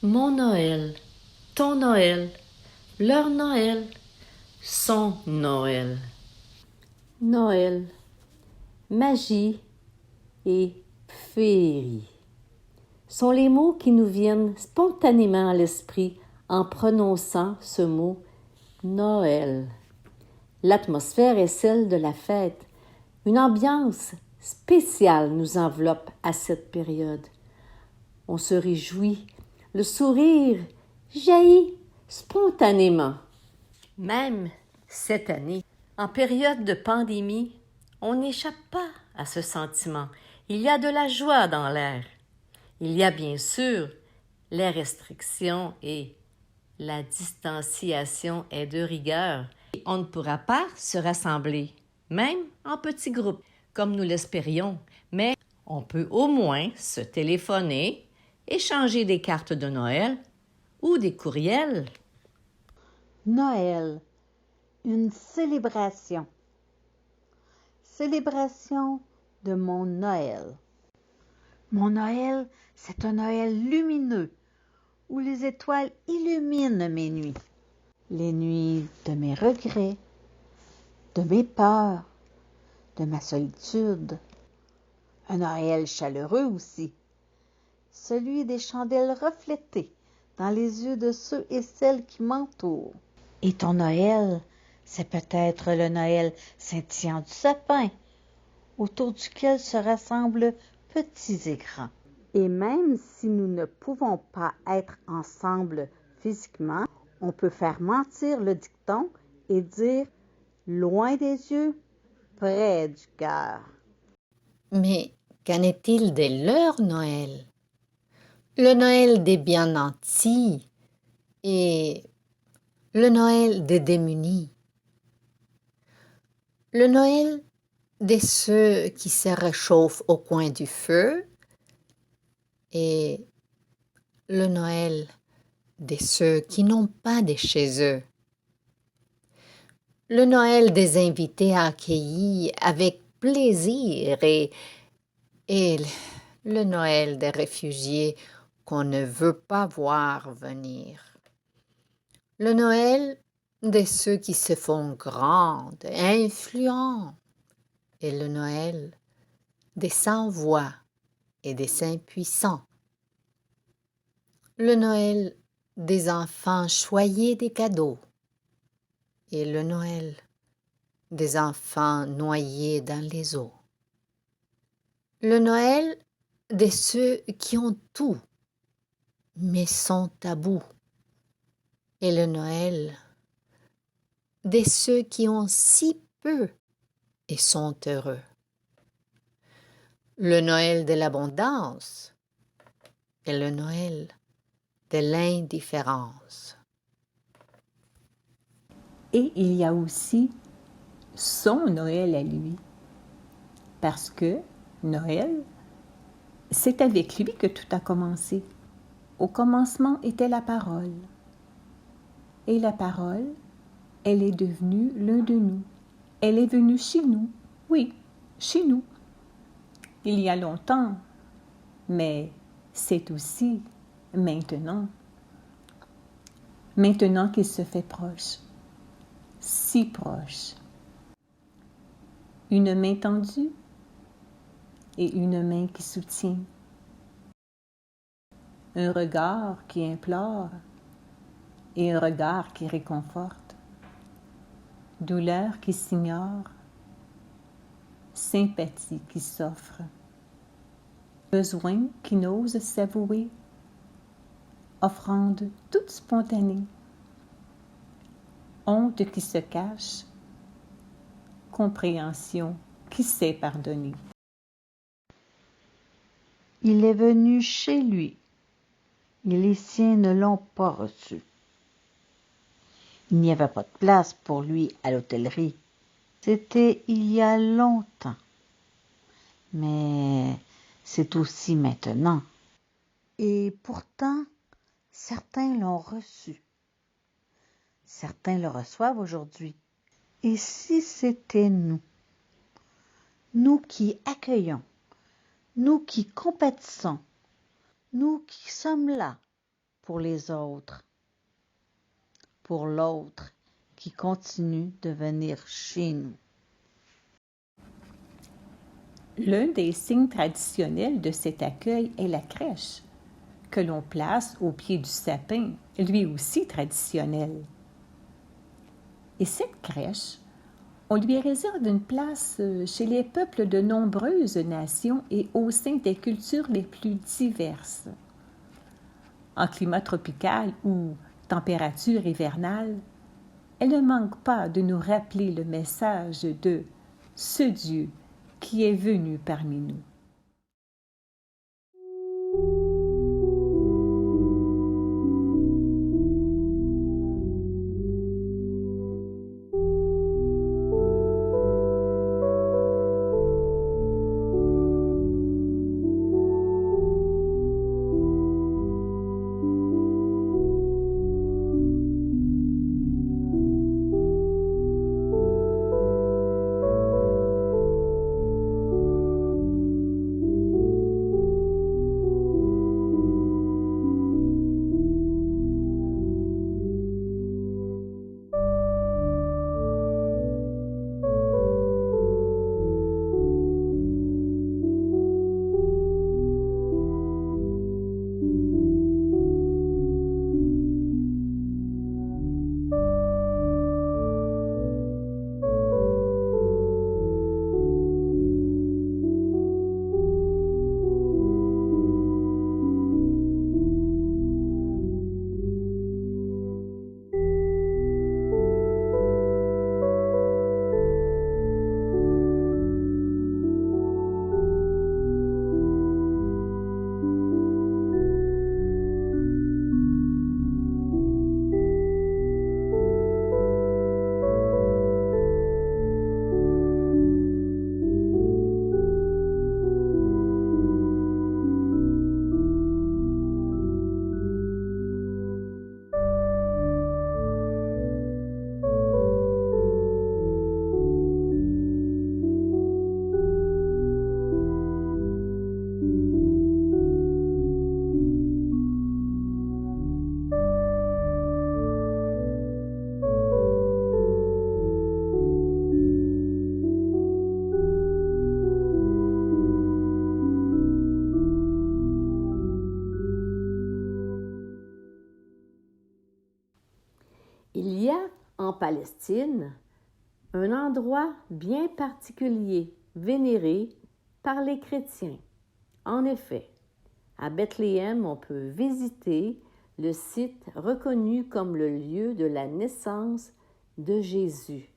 Mon Noël, ton Noël, leur Noël, son Noël. Noël, magie et féerie sont les mots qui nous viennent spontanément à l'esprit en prononçant ce mot Noël. L'atmosphère est celle de la fête. Une ambiance spéciale nous enveloppe à cette période. On se réjouit, le sourire jaillit spontanément. Même cette année, en période de pandémie, on n'échappe pas à ce sentiment. Il y a de la joie dans l'air. Il y a bien sûr les restrictions et la distanciation est de rigueur. On ne pourra pas se rassembler, même en petits groupes, comme nous l'espérions, mais on peut au moins se téléphoner, échanger des cartes de Noël ou des courriels. Noël, une célébration. Célébration de mon Noël. Mon Noël, c'est un Noël lumineux où les étoiles illuminent mes nuits. Les nuits de mes regrets, de mes peurs, de ma solitude. Un Noël chaleureux aussi, celui des chandelles reflétées dans les yeux de ceux et celles qui m'entourent. Et ton Noël, c'est peut-être le Noël scintillant du sapin, autour duquel se rassemblent petits et grands. Et même si nous ne pouvons pas être ensemble physiquement, on peut faire mentir le dicton et dire « loin des yeux, près du cœur ». Mais qu'en est-il de leur Noël? Le Noël des bien nantis et le Noël des démunis. Le Noël de ceux qui se réchauffent au coin du feu et le Noël de ceux qui n'ont pas de chez eux. Le Noël des invités accueillis avec plaisir et le Noël des réfugiés qu'on ne veut pas voir venir. Le Noël de ceux qui se font grands, influents, et le Noël des sans-voix et des impuissants. Le Noël des enfants choyés des cadeaux et le Noël des enfants noyés dans les eaux. Le Noël de ceux qui ont tout, mais sont à bout. Et le Noël de ceux qui ont si peu et sont heureux. Le Noël de l'abondance et le Noël de l'indifférence. Et il y a aussi son Noël à lui. Parce que Noël, c'est avec lui que tout a commencé. Au commencement était la parole. Et la parole, elle est devenue l'un de nous. Elle est venue chez nous. Oui, chez nous. Il y a longtemps, mais c'est aussi maintenant. Maintenant qu'il se fait proche, si proche. Une main tendue et une main qui soutient. Un regard qui implore et un regard qui réconforte. Douleur qui s'ignore, sympathie qui s'offre. Besoin qui n'ose s'avouer, offrande toute spontanée. Honte qui se cache, compréhension qui sait pardonner. Il est venu chez lui, et les siens ne l'ont pas reçu. Il n'y avait pas de place pour lui à l'hôtellerie. C'était il y a longtemps. Mais c'est aussi maintenant. Et pourtant, certains l'ont reçu. Certains le reçoivent aujourd'hui. Et si c'était nous, nous qui accueillons, nous qui compatissons, nous qui sommes là pour les autres, pour l'autre qui continue de venir chez nous. L'un des signes traditionnels de cet accueil est la crèche, que l'on place au pied du sapin, lui aussi traditionnel. Et cette crèche, on lui réserve une place chez les peuples de nombreuses nations et au sein des cultures les plus diverses. En climat tropical ou température hivernale, elle ne manque pas de nous rappeler le message de ce Dieu qui est venu parmi nous. Il y a en Palestine un endroit bien particulier vénéré par les chrétiens. En effet, à Bethléem, on peut visiter le site reconnu comme le lieu de la naissance de Jésus.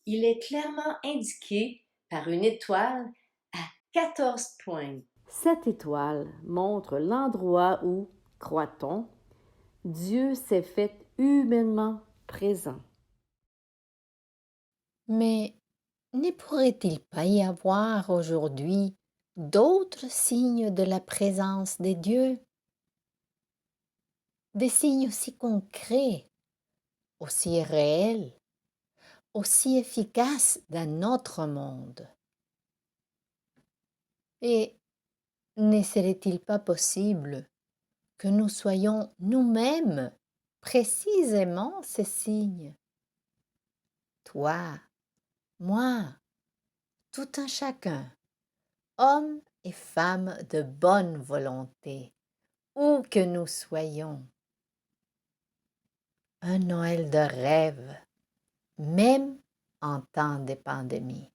Il est clairement indiqué par une étoile à 14 points. Cette étoile montre l'endroit où, croit-on, Dieu s'est fait humainement présent. Mais ne pourrait-il pas y avoir aujourd'hui d'autres signes de la présence des dieux? Des signes aussi concrets, aussi réels, aussi efficaces dans notre monde. Et ne serait-il pas possible que nous soyons nous-mêmes précisément ces signes? Toi, moi, tout un chacun, hommes et femmes de bonne volonté, où que nous soyons. Un Noël de rêve, même en temps de pandémie.